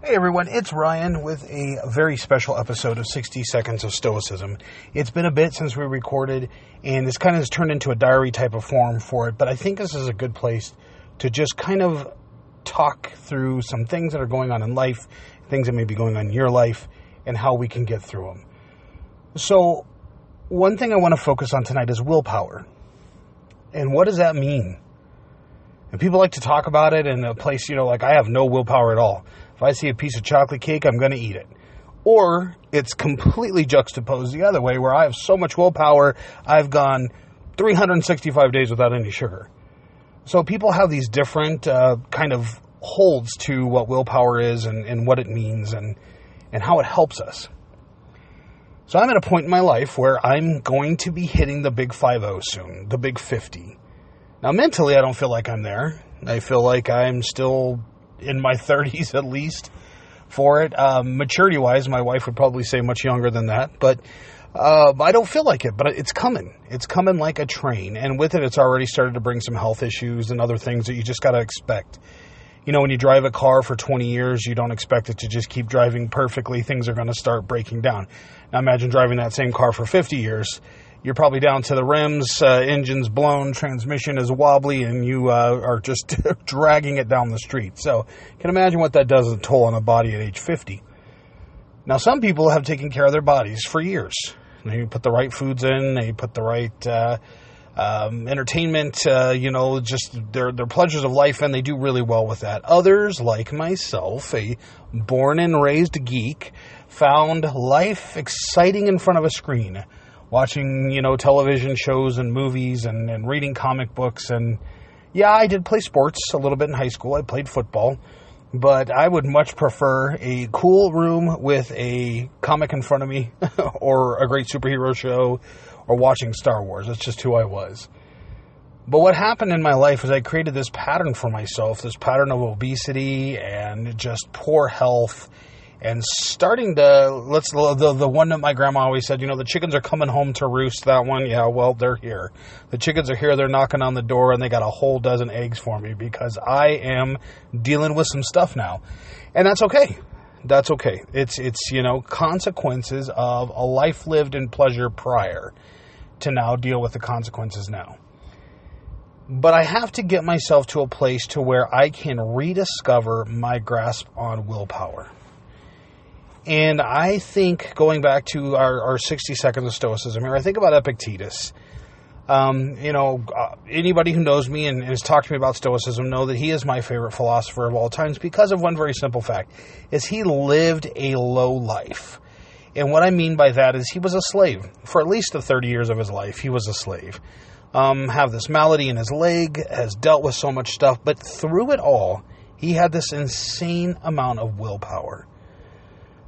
Hey everyone, it's Ryan with a very special episode of 60 Seconds of Stoicism. It's been a bit since we recorded, and this kind of has turned into a diary type of form for it, but I think this is a good place to just kind of talk through some things that are going on in life, things that may be going on in your life, and how we can get through them. So, one thing I want to focus on tonight is willpower. And what does that mean? And people like to talk about it in a place, like I have no willpower at all. If I see a piece of chocolate cake, I'm going to eat it. Or it's completely juxtaposed the other way, where I have so much willpower, I've gone 365 days without any sugar. So people have these different kind of holds to what willpower is and what it means and how it helps us. So I'm at a point in my life where I'm going to be hitting the big 50 soon, the big 50. Now, mentally, I don't feel like I'm there. I feel like I'm still in my 30s at least for it. Maturity-wise, my wife would probably say much younger than that. But I don't feel like it. But it's coming. It's coming like a train. And with it, it's already started to bring some health issues and other things that you just got to expect. When you drive a car for 20 years, you don't expect it to just keep driving perfectly. Things are going to start breaking down. Now, imagine driving that same car for 50 years. You're probably down to the rims, engine's blown, transmission is wobbly, and you are just dragging it down the street. So you can imagine what that does a toll on a body at age 50. Now, some people have taken care of their bodies for years. They put the right foods in, they put the right entertainment, just their pleasures of life, and they do really well with that. Others, like myself, a born and raised geek, found life exciting in front of a screen. Watching, television shows and movies and reading comic books. And yeah, I did play sports a little bit in high school. I played football. But I would much prefer a cool room with a comic in front of me or a great superhero show or watching Star Wars. That's just who I was. But what happened in my life is I created this pattern for myself, this pattern of obesity and just poor health. And starting to, the one that my grandma always said, the chickens are coming home to roost, that one, yeah, well, they're here. The chickens are here, they're knocking on the door, and they got a whole dozen eggs for me because I am dealing with some stuff now. And that's okay. That's okay. It's consequences of a life lived in pleasure prior to now deal with the consequences now. But I have to get myself to a place to where I can rediscover my grasp on willpower. And I think, going back to our 60 Seconds of Stoicism here, I think about Epictetus. Anybody who knows me and has talked to me about Stoicism know that he is my favorite philosopher of all times because of one very simple fact, is he lived a low life. And what I mean by that is he was a slave. For at least the 30 years of his life, he was a slave. Have this malady in his leg, has dealt with so much stuff, but through it all, he had this insane amount of willpower.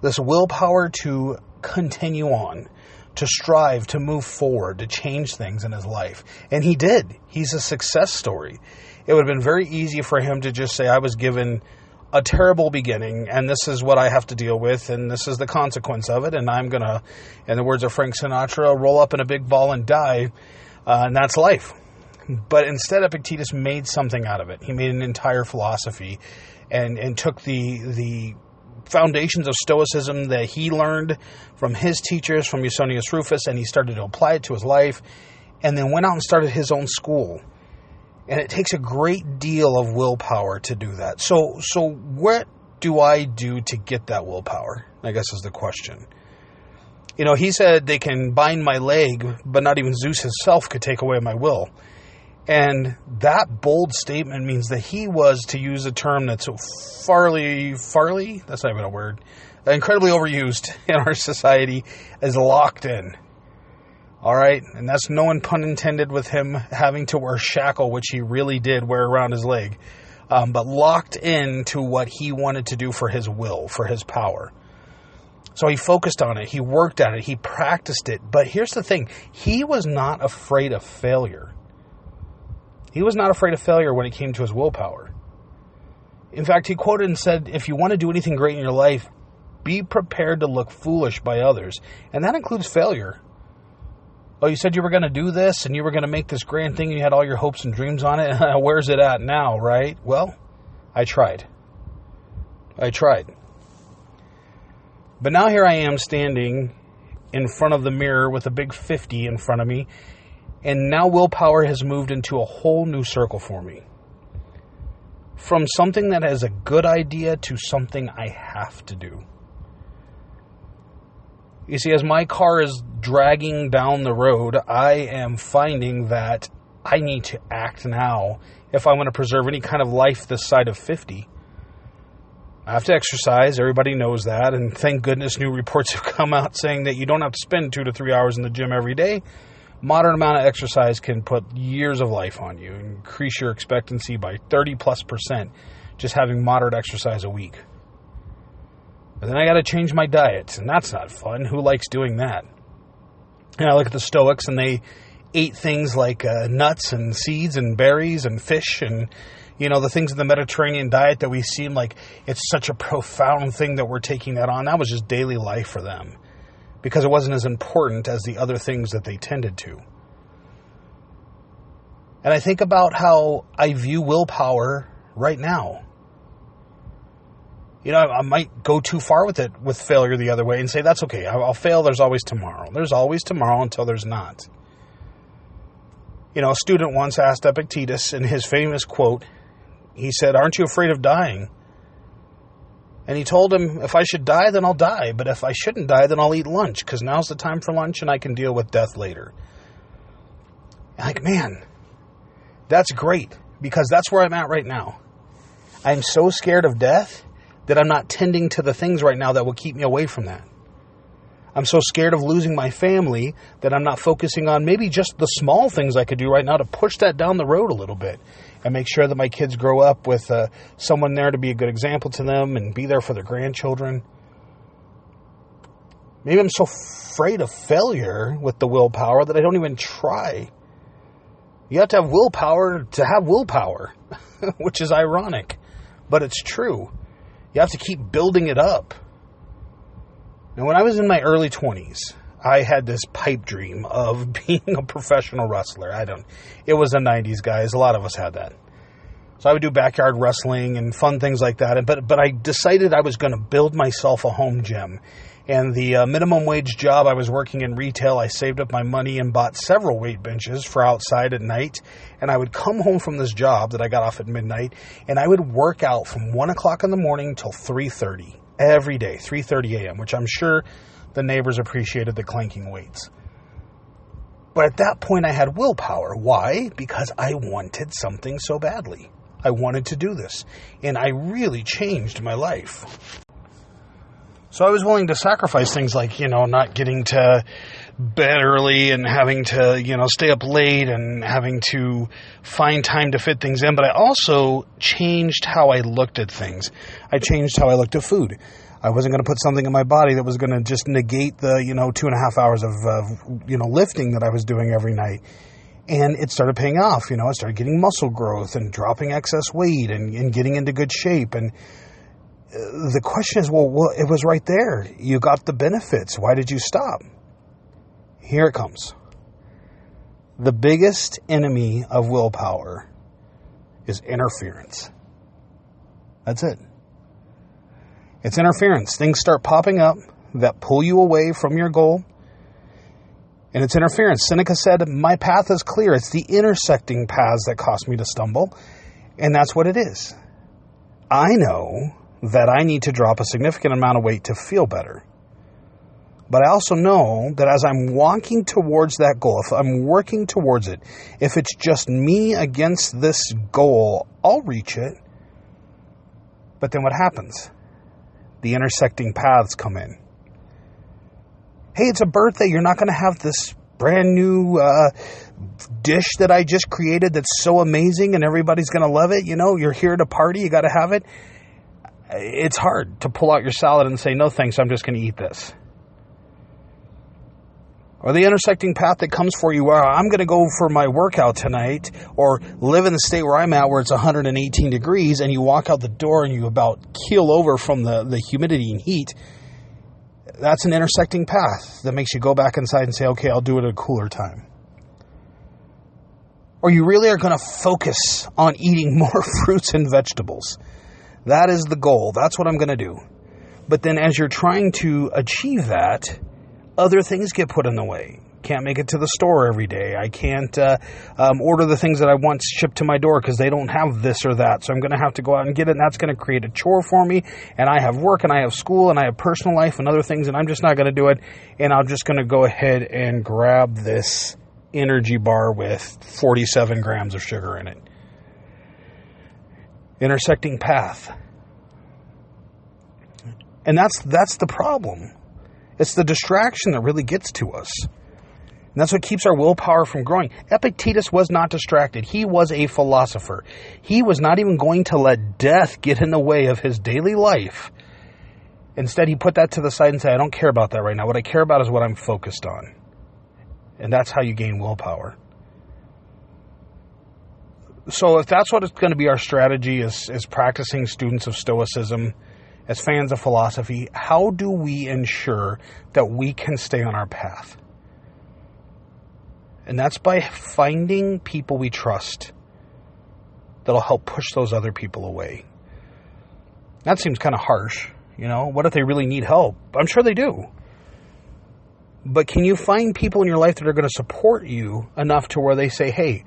This willpower to continue on, to strive, to move forward, to change things in his life. And he did. He's a success story. It would have been very easy for him to just say, I was given a terrible beginning, and this is what I have to deal with, and this is the consequence of it, and I'm going to, in the words of Frank Sinatra, roll up in a big ball and die, and that's life. But instead, Epictetus made something out of it. He made an entire philosophy and took the foundations of Stoicism that he learned from his teachers, from Musonius Rufus, and he started to apply it to his life, and then went out and started his own school. And it takes a great deal of willpower to do that. So what do I do to get that willpower? I guess is the question. He said they can bind my leg, but not even Zeus himself could take away my will. And that bold statement means that he was, to use a term that's farly, that's not even a word, incredibly overused in our society, is locked in. All right? And that's no pun intended with him having to wear a shackle, which he really did wear around his leg, but locked into what he wanted to do for his will, for his power. So he focused on it, he worked at it, he practiced it. But here's the thing, he was not afraid of failure. He was not afraid of failure when it came to his willpower. In fact, he quoted and said, if you want to do anything great in your life, be prepared to look foolish by others. And that includes failure. Oh, you said you were going to do this and you were going to make this grand thing and you had all your hopes and dreams on it. Where's it at now, right? Well, I tried. But now here I am standing in front of the mirror with a big 50 in front of me, and now willpower has moved into a whole new circle for me. From something that is a good idea to something I have to do. You see, as my car is dragging down the road, I am finding that I need to act now if I want to preserve any kind of life this side of 50. I have to exercise. Everybody knows that. And thank goodness new reports have come out saying that you don't have to spend 2 to 3 hours in the gym every day. Moderate amount of exercise can put years of life on you, increase your expectancy by 30+% just having moderate exercise a week. But then I got to change my diet, and that's not fun. Who likes doing that? And I look at the Stoics, and they ate things like nuts and seeds and berries and fish and, the things in the Mediterranean diet that we seem like it's such a profound thing that we're taking that on. That was just daily life for them because it wasn't as important as the other things that they tended to. And I think about how I view willpower right now. I might go too far with it, with failure the other way, and say, that's okay. I'll fail. There's always tomorrow. There's always tomorrow until there's not. A student once asked Epictetus in his famous quote, he said, "Aren't you afraid of dying?" And he told him, if I should die, then I'll die. But if I shouldn't die, then I'll eat lunch, because now's the time for lunch and I can deal with death later. Man, that's great, because that's where I'm at right now. I'm so scared of death that I'm not tending to the things right now that will keep me away from that. I'm so scared of losing my family that I'm not focusing on maybe just the small things I could do right now to push that down the road a little bit and make sure that my kids grow up with someone there to be a good example to them and be there for their grandchildren. Maybe I'm so afraid of failure with the willpower that I don't even try. You have to have willpower to have willpower, which is ironic, but it's true. You have to keep building it up. Now, when I was in my early 20s, I had this pipe dream of being a professional wrestler. It was the 90s, guys. A lot of us had that. So I would do backyard wrestling and fun things like that. But I decided I was going to build myself a home gym. And the minimum wage job, I was working in retail. I saved up my money and bought several weight benches for outside at night. And I would come home from this job that I got off at midnight, and I would work out from 1 o'clock in the morning till 3:30 every day, 3:30 a.m., which I'm sure the neighbors appreciated the clanking weights. But at that point, I had willpower. Why? Because I wanted something so badly. I wanted to do this. And I really changed my life. So I was willing to sacrifice things like, not getting to bed early and having to, stay up late and having to find time to fit things in. But I also changed how I looked at things. I changed how I looked at food. I wasn't going to put something in my body that was going to just negate the, 2.5 hours of, lifting that I was doing every night. And it started paying off. I started getting muscle growth and dropping excess weight and getting into good shape. And the question is, well, it was right there. You got the benefits. Why did you stop? Here it comes. The biggest enemy of willpower is interference. That's it. It's interference. Things start popping up that pull you away from your goal. And it's interference. Seneca said, my path is clear. It's the intersecting paths that cause me to stumble. And that's what it is. I know that I need to drop a significant amount of weight to feel better. But I also know that as I'm walking towards that goal, if I'm working towards it, if it's just me against this goal, I'll reach it. But then what happens? The intersecting paths come in. Hey, it's a birthday. You're not going to have this brand new dish that I just created that's so amazing and everybody's going to love it. You're here to party. You got to have it. It's hard to pull out your salad and say, no thanks, I'm just going to eat this. Or the intersecting path that comes for you, where I'm going to go for my workout tonight, or live in the state where I'm at where it's 118 degrees, and you walk out the door and you about keel over from the humidity and heat. That's an intersecting path that makes you go back inside and say, okay, I'll do it at a cooler time. Or you really are going to focus on eating more fruits and vegetables. That is the goal. That's what I'm going to do. But then as you're trying to achieve that, other things get put in the way. Can't make it to the store every day. I can't order the things that I want shipped to my door because they don't have this or that. So I'm going to have to go out and get it, and that's going to create a chore for me. And I have work, and I have school, and I have personal life and other things, and I'm just not going to do it. And I'm just going to go ahead and grab this energy bar with 47 grams of sugar in it. Intersecting path. And that's the problem. It's the distraction that really gets to us. And that's what keeps our willpower from growing. Epictetus was not distracted. He was a philosopher. He was not even going to let death get in the way of his daily life. Instead, he put that to the side and said, I don't care about that right now. What I care about is what I'm focused on. And that's how you gain willpower. So if that's what it's going to be our strategy as practicing students of Stoicism, as fans of philosophy, how do we ensure that we can stay on our path? And that's by finding people we trust that'll help push those other people away. That seems kind of harsh, you know? What if they really need help? I'm sure they do. But can you find people in your life that are going to support you enough to where they say, hey,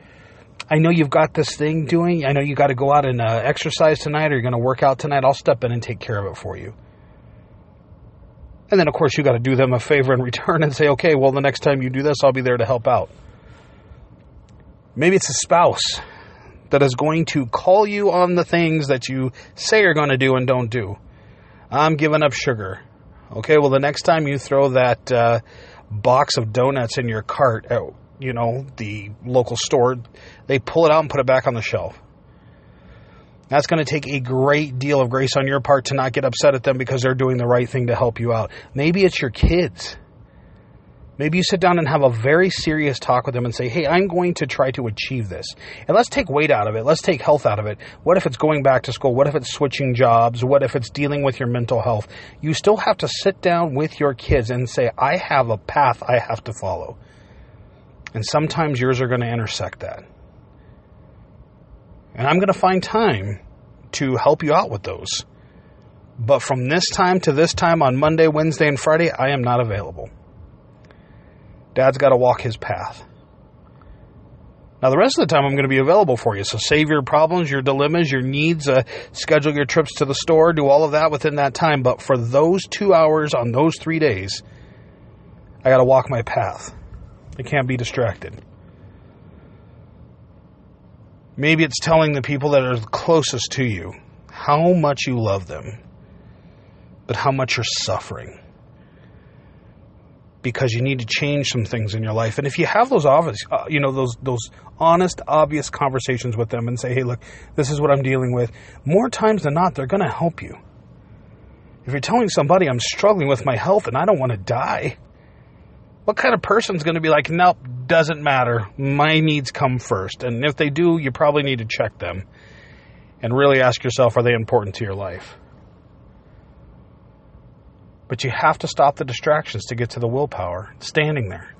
I know you've got this thing doing. I know you got to go out and exercise tonight, or you're going to work out tonight. I'll step in and take care of it for you. And then, of course, you got to do them a favor in return and say, okay, well, the next time you do this, I'll be there to help out. Maybe it's a spouse that is going to call you on the things that you say you're going to do and don't do. I'm giving up sugar. Okay, well, the next time you throw that box of donuts in your cart at, the local store, they pull it out and put it back on the shelf. That's going to take a great deal of grace on your part to not get upset at them because they're doing the right thing to help you out. Maybe it's your kids. Maybe you sit down and have a very serious talk with them and say, hey, I'm going to try to achieve this. And let's take weight out of it. Let's take health out of it. What if it's going back to school? What if it's switching jobs? What if it's dealing with your mental health? You still have to sit down with your kids and say, I have a path I have to follow. And sometimes yours are going to intersect that. And I'm going to find time to help you out with those. But from this time to this time on Monday, Wednesday, and Friday, I am not available. Dad's got to walk his path. Now, the rest of the time, I'm going to be available for you. So save your problems, your dilemmas, your needs, schedule your trips to the store, do all of that within that time. But for those 2 hours on those 3 days, I got to walk my path. I can't be distracted. Maybe it's telling the people that are closest to you how much you love them, but how much you're suffering. Because you need to change some things in your life. And if you have those obvious, those honest, obvious conversations with them and say, hey, look, this is what I'm dealing with, more times than not, they're going to help you. If you're telling somebody I'm struggling with my health and I don't want to die, what kind of person's going to be like, nope, doesn't matter. My needs come first. And if they do, you probably need to check them and really ask yourself, are they important to your life? But you have to stop the distractions to get to the willpower standing there.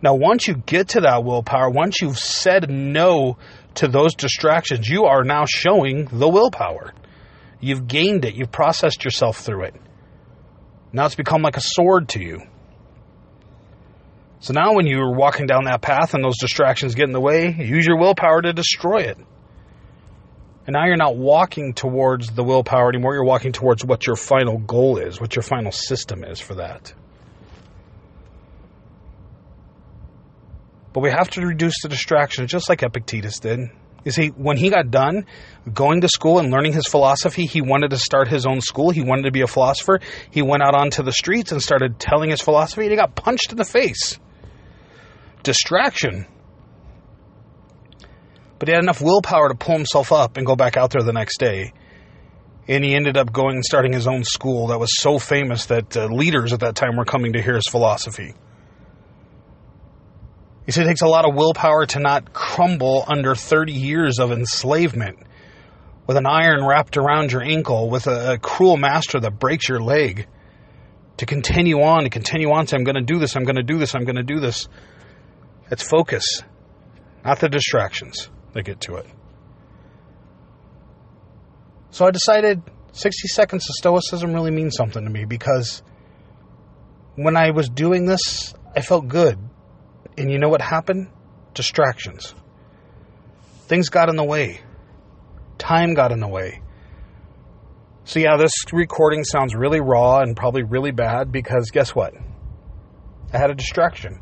Now, once you get to that willpower, once you've said no to those distractions, you are now showing the willpower. You've gained it. You've processed yourself through it. Now it's become like a sword to you. So now when you're walking down that path and those distractions get in the way, use your willpower to destroy it. And now you're not walking towards the willpower anymore. You're walking towards what your final goal is, what your final system is for that. But we have to reduce the distractions, just like Epictetus did. You see, when he got done going to school and learning his philosophy, he wanted to start his own school. He wanted to be a philosopher. He went out onto the streets and started telling his philosophy, and he got punched in the face. Distraction. But he had enough willpower to pull himself up and go back out there the next day. And he ended up going and starting his own school that was so famous that leaders at that time were coming to hear his philosophy. He said it takes a lot of willpower to not crumble under 30 years of enslavement with an iron wrapped around your ankle, with a cruel master that breaks your leg. To continue on, say, I'm going to do this, I'm going to do this, I'm going to do this. It's focus, not the distractions that get to it. So I decided, 60 seconds of stoicism really means something to me, because when I was doing this, I felt good. And you know what happened? Distractions. Things got in the way. Time got in the way. So yeah, this recording sounds really raw and probably really bad, because guess what? I had a distraction.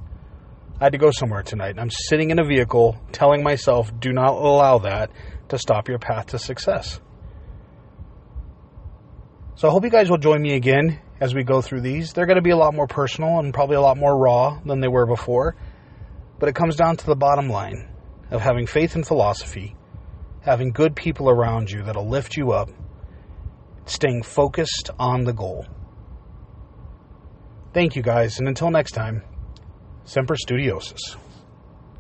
I had to go somewhere tonight. I'm sitting in a vehicle telling myself, do not allow that to stop your path to success. So I hope you guys will join me again as we go through these. They're going to be a lot more personal and probably a lot more raw than they were before. But it comes down to the bottom line of having faith in philosophy, having good people around you that'll lift you up, staying focused on the goal. Thank you guys, and until next time, Semper Studiosus.